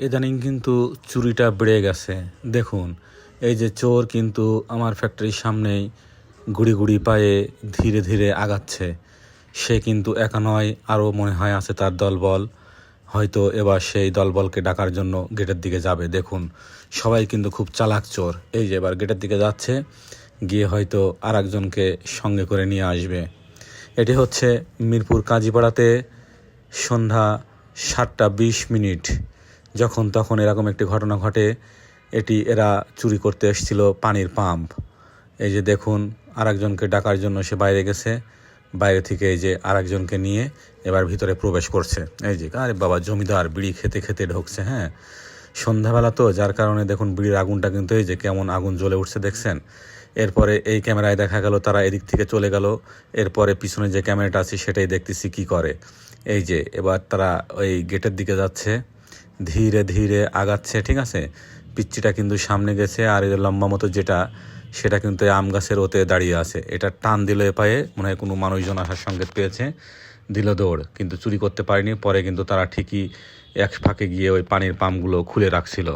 ইদানিং কিন্তু চুরিটা বেড়ে গেছে। দেখুন, এই যে চোর কিন্তু আমার ফ্যাক্টরির সামনেই গুড়ি গুড়ি পায়ে ধীরে ধীরে আগাচ্ছে। সে কিন্তু একা নয়, আরও মনে হয় আছে তার দলবল। হয়তো এবার সেই দলবলকে ডাকার জন্য গেটের দিকে যাবে। দেখুন, সবাই কিন্তু খুব চালাক চোর। এই যে এবার গেটের দিকে যাচ্ছে, গিয়ে হয়তো আর একজনকে সঙ্গে করে নিয়ে আসবে। এটি হচ্ছে মিরপুর কাজীপাড়াতে সন্ধ্যা 7:20 যখন তখন এরকম একটি ঘটনা ঘটে। এরা চুরি করতে এসেছিল পানির পাম্প। এই যে দেখুন, আরেকজনকে ডাকার জন্য সে বাইরে গেছে। বাইরে থেকে এই যে আরেকজনকে নিয়ে এবার ভিতরে প্রবেশ করছে। এই যে আরে বাবা, জমিদার বিড়ি খেতে খেতে ঢুকছে। হ্যাঁ, সন্ধ্যাবেলা তো, যার কারণে দেখুন বিড়ির আগুনটা কিন্তু এই যে কেমন আগুন জ্বলে উঠছে দেখছেন। এরপরে এই ক্যামেরায় দেখা গেল তারা এদিক থেকে চলে গেল। এরপরে পিছনে যে ক্যামেরাটা আছে সেটাই দেখতেছি কি করে। এই যে এবার তারা ওই গেটের দিকে যাচ্ছে, ধীরে ধীরে আগাচ্ছে। ঠিক আছে, পিচ্চিটা কিন্তু সামনে গেছে, আর এই লম্বা মতো যেটা, সেটা কিন্তু আম গাছের ওতে দাঁড়িয়ে আছে। এটা টান দিল এ পায়ে, মনে হয় কোনো মানুষজন আসার সংকেত পেয়েছে, দিল দৌড়, কিন্তু চুরি করতে পারেনি। পরে কিন্তু তারা ঠিকই এক ফাঁকে গিয়ে ওই পানির পাম্পগুলো খুলে রাখছিল।